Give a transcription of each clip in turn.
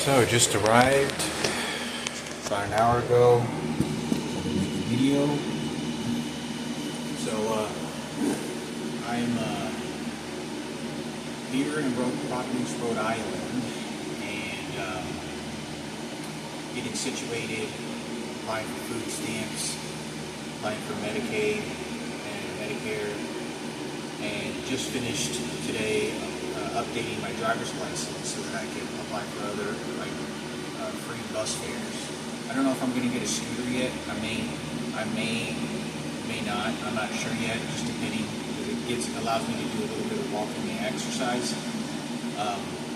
So just arrived about an hour ago. Video. So I'm here in Providence, Rhode Island, and getting situated, applying for food stamps, applying for Medicaid and Medicare, and just finished today updating my driver's license so that I can apply for other free bus fares. I don't know if I'm going to get a scooter yet. I may not. I'm not sure yet. Just depending. It allows me to do a little bit of walking and exercise.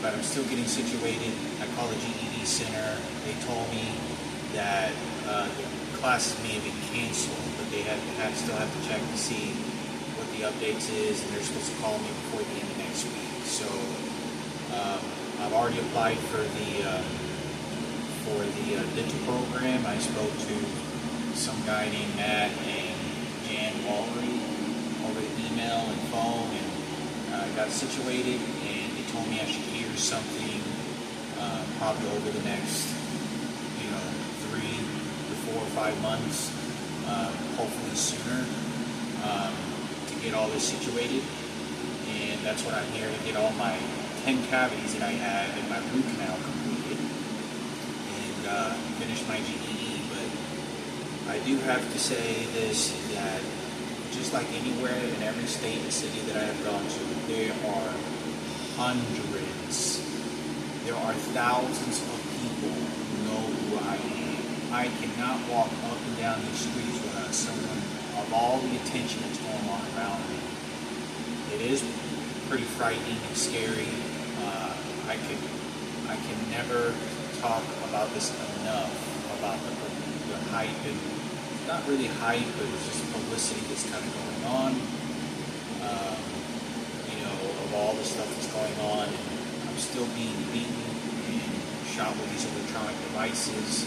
But I'm still getting situated. I called the GED center. They told me that the classes may have been canceled, but they still have to check to see what the updates is, and they're supposed to call me before the end of next week. So I've already applied for the dental program. I spoke to some guy named Matt and Jan Wallery over the email and phone, and got situated, and they told me I should hear something probably over the next 3 to 4 or 5 months, hopefully sooner, to get all this situated. And that's what I'm here to get all my 10 cavities that I have in my root canal completed and finish my GED. But I do have to say this, that just like anywhere in every state and city that I have gone to, there are hundreds, there are thousands of people who know who I am. I cannot walk up and down these streets without someone of all the attention that's going on around me. It is pretty frightening and scary. I can never talk about this enough, about the hype, and not really hype, but it's just publicity that's kind of going on. Of all the stuff that's going on, and I'm still being beaten and shot with these electronic devices.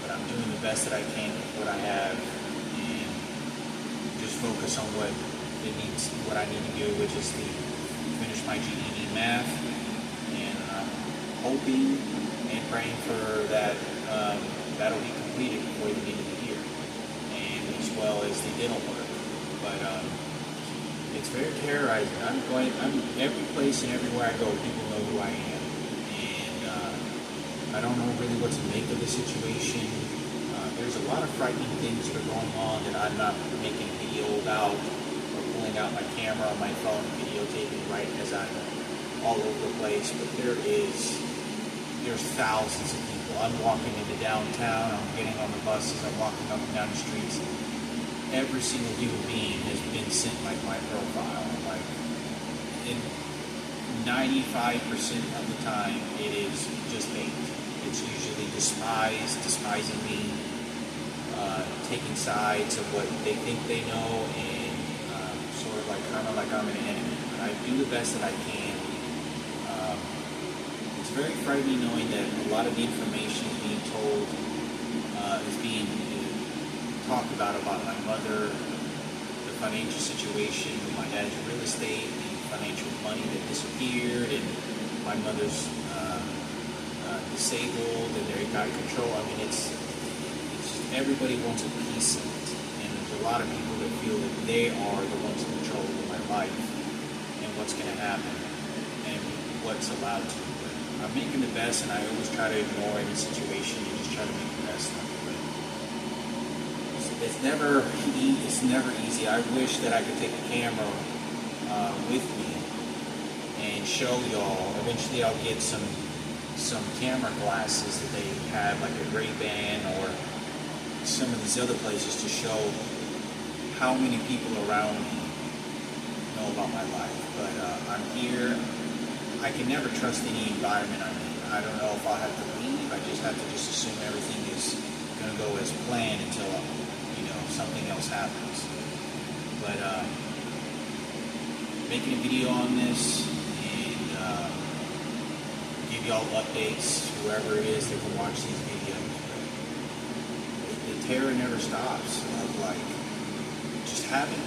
But I'm doing the best that I can with what I have, and just focus on what I need to do, which is to finish my GED math, and I'm hoping and praying for that that'll be completed before the end of the year, and as well as the dental work. But it's very terrorizing. I'm every place and everywhere I go, people know who I am, and I don't know really what to make of the situation. There's a lot of frightening things that are going on that I'm not making a video about, or pulling out my camera on my phone and videotaping right as I'm all over the place. But there's thousands of people. I'm walking into downtown, I'm getting on the buses, I'm walking up and down the streets. Every single human being has been sent my profile. Like, in 95% of the time, it is just hate. It's usually despising me, taking sides of what they think they know, and sort of like I'm an enemy. But I do the best that I can. It's very frightening knowing that a lot of the information is being told, is being talked about my mother, the financial situation, my dad's real estate, the financial money that disappeared, and my mother's disabled, and they got control. I mean, it's everybody wants a piece of it, and there's a lot of people that feel that they are the ones in control of my life and what's going to happen and what's allowed to. But I'm making the best, and I always try to ignore any situation and just try to make the best of it. It's never easy. I wish that I could take a camera with me and show y'all. Eventually I'll get some camera glasses that they have, like a Ray-Ban or some of these other places, to show how many people around me know about my life. But I'm here. I can never trust any environment I'm in. I don't know if I'll have to leave. I just have to assume everything is going to go as planned until something else happens. But making a video on this and give y'all updates, whoever it is that can watch these videos. But the terror never stops.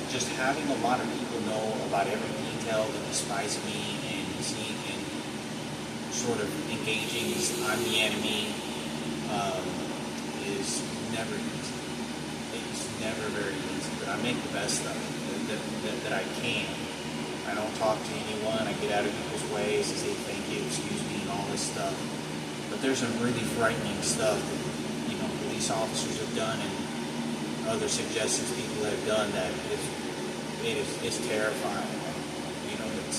Just having a lot of people know about every detail that despise me and sort of engaging as I'm the enemy is never easy. It's never very easy, but I make the best of it that I can. I don't talk to anyone. I get out of people's ways to say thank you, excuse me, and all this stuff. But there's some really frightening stuff that, police officers have done and other suggestions people have done that it's terrifying. That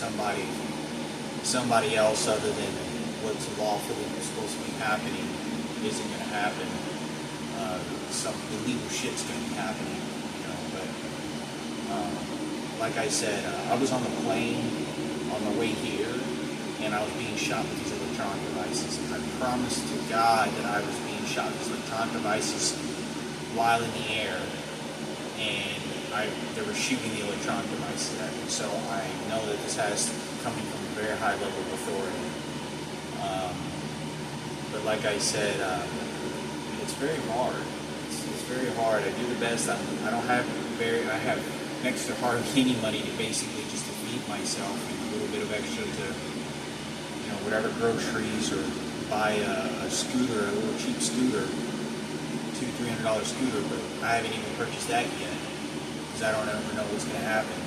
somebody else other than what's lawfully supposed to be happening isn't going to happen. Some illegal shit's going to be happening. But like I said, I was on the plane on the way here, and I was being shot with these electronic devices. I promised to God that I was being shot with these electronic devices while in the air, and they were shooting the electronic devices at me. So I know that this has coming from a very high level of authority. But like I said, it's very hard. It's very hard. I do the best. I have next to hardly any money to basically just to feed myself and a little bit of extra to, whatever groceries or buy a scooter, a little cheap scooter, $200-$300 scooter, but I haven't even purchased that yet because I don't ever know what's going to happen.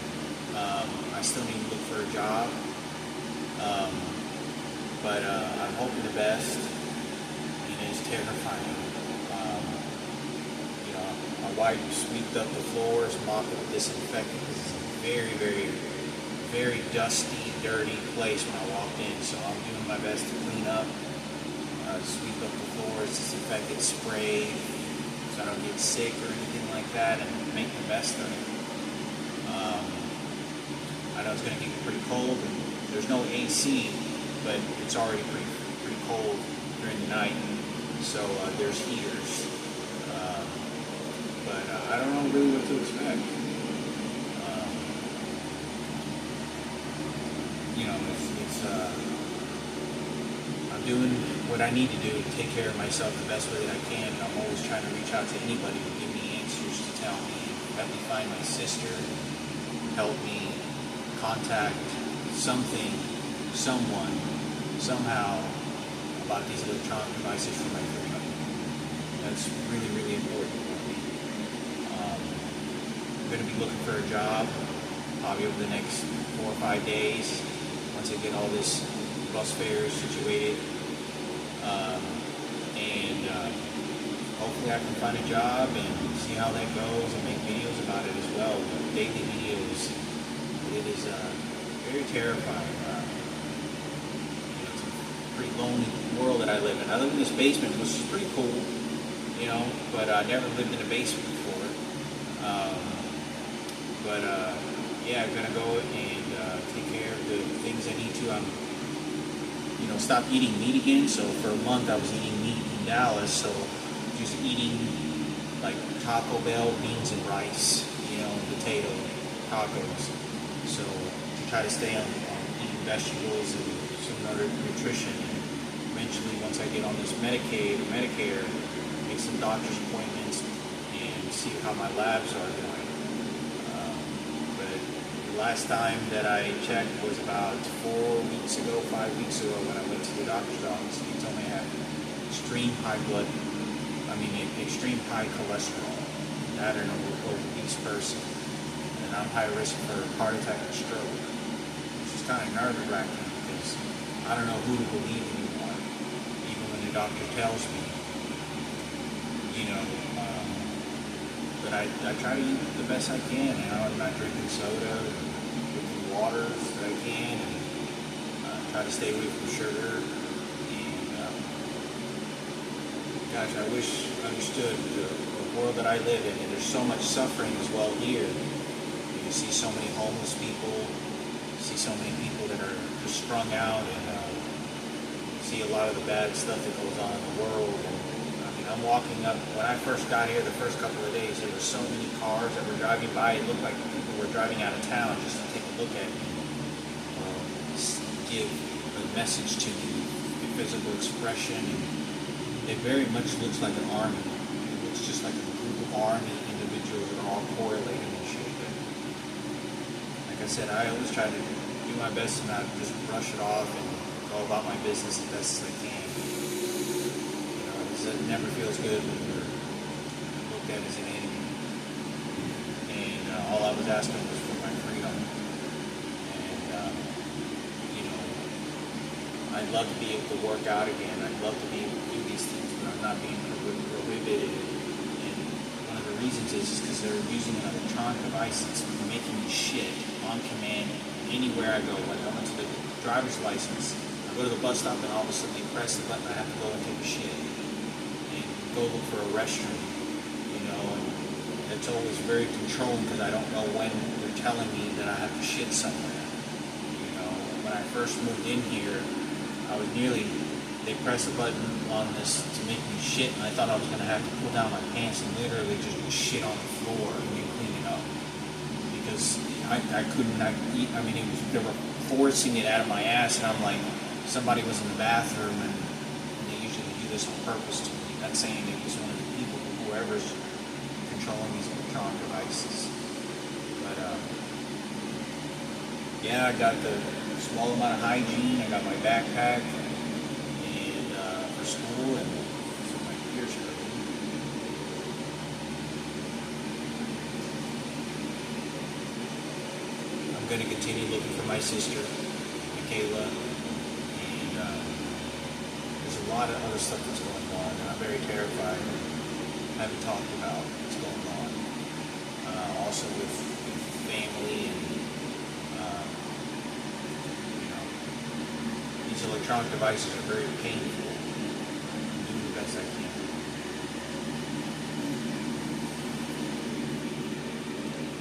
I still need to look for a job, but I'm hoping the best. It's terrifying. My wife swept up the floors, mopped it with disinfectant because it's a very, very, very dusty, dirty place when I walked in. So I'm doing my best to clean up, sweep up the floors, disinfect it, spray, so I don't get sick or anything like that, and make the best of it. I know it's going to get pretty cold, and there's no AC, but it's already pretty cold during the night. So there's heaters. But I don't know really what to expect. I'm doing what I need to do to take care of myself the best way that I can. And I'm always trying to reach out to anybody to give me answers, to tell me, help me find my sister, help me contact something, someone, somehow about these electronic devices for my freedom. That's really, really important for me. I'm going to be looking for a job probably over the next 4 or 5 days once I get all this bus fares situated. Hopefully I can find a job and see how that goes and make videos about it as well, daily videos. It is very terrifying. It's a pretty lonely world that I live in. I live in this basement, which is pretty cool, but I never lived in a basement before. I'm gonna go and take care of the things I need to. I'm, stop eating meat again. So for a month I was eating meat in Dallas. So just eating like Taco Bell, beans and rice, potato tacos. So to try to stay on eating vegetables and some other nutrition. And eventually, once I get on this Medicaid or Medicare, make some doctor's appointments and see how my labs are doing. Last time that I checked was about 5 weeks ago when I went to the doctor's office. He told me I had extreme high cholesterol. That or an obese person. And I'm high risk for heart attack and stroke. Which is kind of nerve-wracking because I don't know who to believe anymore. Even when the doctor tells me, but I try to eat the best I can. I'm not drinking soda, drinking waters that I can, and try to stay away from sugar. And I wish I understood the world that I live in. And there's so much suffering as well here. You see so many homeless people, see so many people that are just strung out, and see a lot of the bad stuff that goes on in the world. I'm walking up, when I first got here, the first couple of days, there were so many cars that were driving by. It looked like people were driving out of town just to take a look at me, give a message to me, a physical expression. And it very much looks like an army. It looks just like a group of army individuals that are all correlated and shit. But like I said, I always try to do my best to not just brush it off and go about my business as best as I can. You know, it never feels good when you're looked at as an enemy. And all I was asking was for my freedom. And, you know, I'd love to be able to work out again. I'd love to be able to do these things, but I'm not being prohibited. And one of the reasons is because they're using an electronic device that's making me shit on command anywhere I go. Like I went to the driver's license, I go to the bus stop, and all of a sudden they press the button, I have to go and take a shit and go look for a restroom, you know, and it's always very controlling because I don't know when they're telling me that I have to shit somewhere. You know, when I first moved in here, they pressed a button on this to make me shit, and I thought I was going to have to pull down my pants and literally just shit on the floor and then clean it up. Because I couldn't eat. I mean, they were forcing it out of my ass, and I'm like, somebody was in the bathroom, and they usually do this on purpose to me. Not saying it was one of the people, whoever's controlling these electronic devices. But yeah, I got the small amount of hygiene. I got my backpack and for school, and so my ears hurting. I'm going to continue looking for my sister, Michaela, and there's a lot of other stuff that's going on, and I'm very terrified. I haven't talked about what's going on. Also with family, and you know, these electronic devices are very painful.